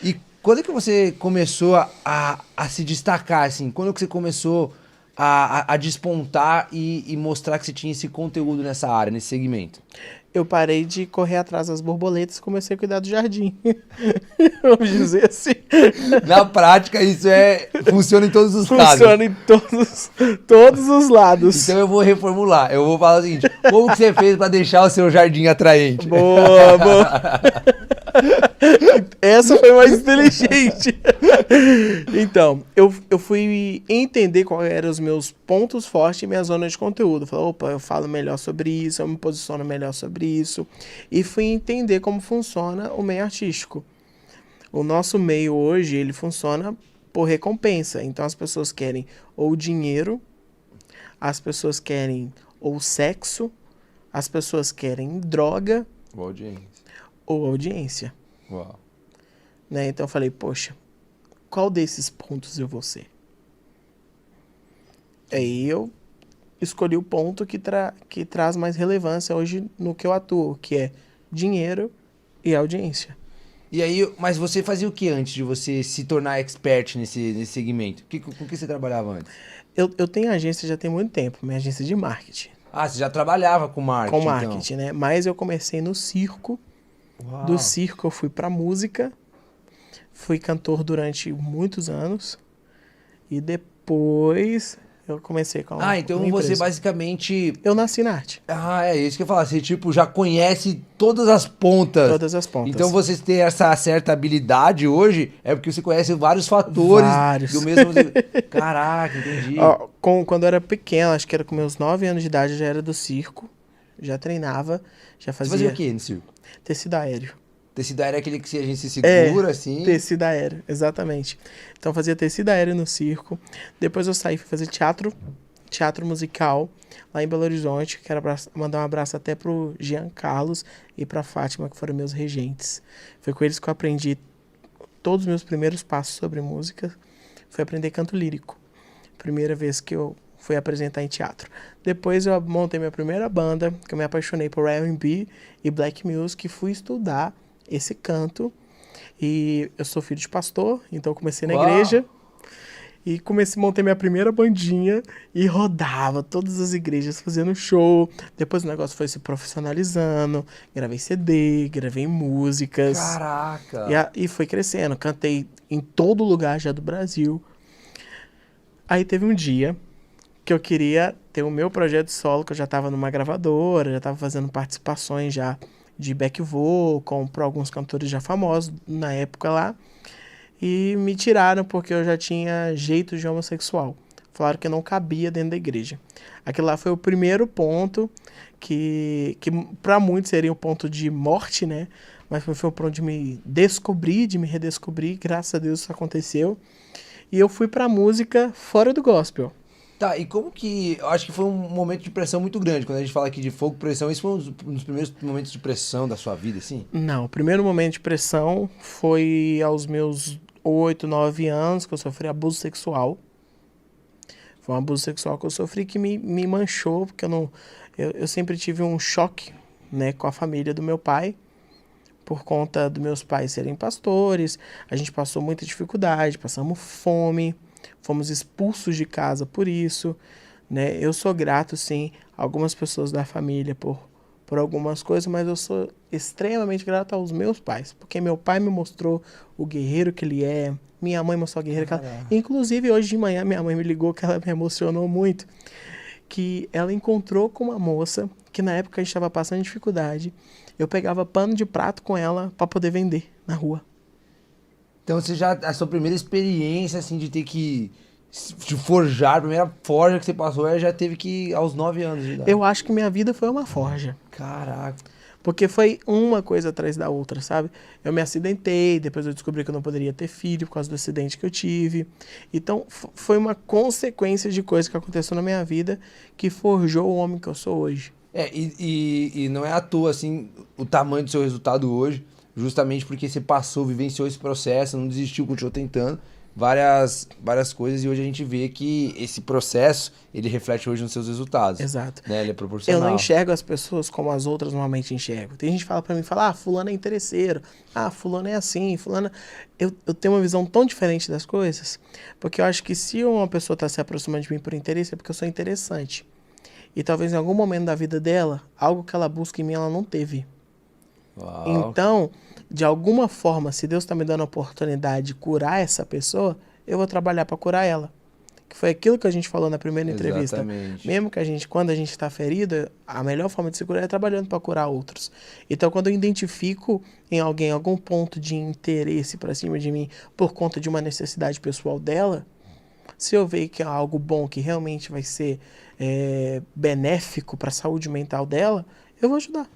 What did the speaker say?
E quando é que você começou a se destacar, assim? Quando que você começou a despontar e mostrar que você tinha esse conteúdo nessa área, nesse segmento? Eu parei de correr atrás das borboletas e comecei a cuidar do jardim. Vamos dizer assim. Na prática, isso funciona em todos os casos. Funciona em todos os lados. Então eu vou reformular. Eu vou falar o seguinte: como que você fez para deixar o seu jardim atraente? Boa, boa. Essa foi mais inteligente. Então, eu fui entender quais eram os meus pontos fortes e minha zona de conteúdo. Falei, opa, eu falo melhor sobre isso, eu me posiciono melhor sobre isso. E fui entender como funciona o meio artístico. O nosso meio hoje, ele funciona por recompensa. Então, as pessoas querem ou dinheiro, as pessoas querem ou sexo, as pessoas querem droga Boa audiência. ou audiência. Uau. Né? Então eu falei, poxa, qual desses pontos eu vou ser? Aí eu escolhi o ponto que traz mais relevância hoje no que eu atuo, que é dinheiro e audiência. E aí, mas você fazia o que antes de você se tornar expert nesse segmento? Com que você trabalhava antes? Eu tenho agência já tem muito tempo, minha agência de marketing. Ah, você já trabalhava com Com marketing, marketing, né? Mas eu comecei no circo. então. Uau. Do circo eu fui pra música. Fui cantor durante muitos anos. E depois eu comecei com Ah, então uma você empresa. basicamente... Eu nasci na arte. Ah, é isso que eu ia falar. Você, tipo, já conhece todas as pontas. Todas as pontas. Então você ter essa certa habilidade hoje é porque você conhece vários fatores Vários. do mesmo... Caraca, entendi. Ó, quando eu era pequeno, acho que era com meus 9 anos de idade, eu já era do circo. Já treinava, já Você fazia fazia o quê no circo? tecido aéreo. Tecido aéreo é aquele que a gente se segura, assim. Tecido aéreo, exatamente. Então eu fazia tecido aéreo no circo. Depois eu saí, fui fazer teatro musical, lá em Belo Horizonte. Quero mandar um abraço até pro Jean Carlos e pra Fátima, que foram meus regentes. Foi com eles que eu aprendi todos os meus primeiros passos sobre música. Foi aprender canto lírico. Primeira vez que eu fui apresentar em teatro. Depois eu montei minha primeira banda, que eu me apaixonei por R&B e Black Music, e fui estudar esse canto. E eu sou filho de pastor, então eu comecei na Uau. igreja. E montei minha primeira bandinha e rodava todas as igrejas fazendo show. Depois o negócio foi se profissionalizando. Gravei CD, gravei músicas. Caraca. E foi crescendo. Cantei em todo lugar já do Brasil. Aí teve um dia que eu queria ter o meu projeto solo, que eu já estava numa gravadora, já estava fazendo participações já de back vocal para alguns cantores já famosos na época lá. E me tiraram porque eu já tinha jeito de homossexual. Falaram que eu não cabia dentro da igreja. Aquele lá foi o primeiro ponto que para muitos seria um ponto de morte, né? Mas foi um ponto de me descobrir, de me redescobrir. Graças a Deus isso aconteceu. E eu fui pra música fora do gospel. Tá, e como que... Eu acho que foi um momento de pressão muito grande. Quando a gente fala aqui de fogo, pressão, isso foi um dos primeiros momentos de pressão da sua vida, assim? Não, o primeiro momento de pressão foi aos meus 8, 9 anos, que eu sofri abuso sexual. Foi um abuso sexual que eu sofri que me manchou, porque eu sempre tive um choque, né, com a família do meu pai, por conta dos meus pais serem pastores. A gente passou muita dificuldade, passamos fome, fomos expulsos de casa por isso, né? Eu sou grato, sim, a algumas pessoas da família por algumas coisas, mas eu sou extremamente grato aos meus pais, porque meu pai me mostrou o guerreiro que ele é, minha mãe mostrou a guerreira que ela... Inclusive, hoje de manhã, minha mãe me ligou, que ela me emocionou muito, que ela encontrou com uma moça, que na época a gente estava passando dificuldade, eu pegava pano de prato com ela para poder vender na rua. Então você já... A sua primeira experiência, assim, de ter que... De forjar, a primeira forja que você passou, já teve que ir aos 9 anos de idade. Eu acho que minha vida foi uma forja. Caraca. Porque foi uma coisa atrás da outra, sabe? Eu me acidentei, depois eu descobri que eu não poderia ter filho por causa do acidente que eu tive. Então, foi uma consequência de coisas que aconteceu na minha vida que forjou o homem que eu sou hoje. E não é à toa, assim, o tamanho do seu resultado hoje, justamente porque você passou, vivenciou esse processo, não desistiu, continuou tentando. várias coisas, e hoje a gente vê que esse processo, ele reflete hoje nos seus resultados. Exato. Né? Ele é Eu proporcional. não enxergo as pessoas como as outras normalmente enxergam. Tem gente que fala pra mim, fulano é interesseiro, fulano é assim, fulano... Eu tenho uma visão tão diferente das coisas, porque eu acho que se uma pessoa tá se aproximando de mim por interesse, é porque eu sou interessante. E talvez em algum momento da vida dela, algo que ela busca em mim, ela não teve. Uau. Então, de alguma forma, se Deus está me dando a oportunidade de curar essa pessoa, eu vou trabalhar para curar ela. Que foi aquilo que a gente falou na primeira entrevista. Exatamente. Mesmo que quando a gente está ferido, a melhor forma de se curar é trabalhando para curar outros. Então, quando eu identifico em alguém algum ponto de interesse para cima de mim por conta de uma necessidade pessoal dela, se eu ver que é algo bom, que realmente vai ser benéfico para a saúde mental dela, eu vou ajudar.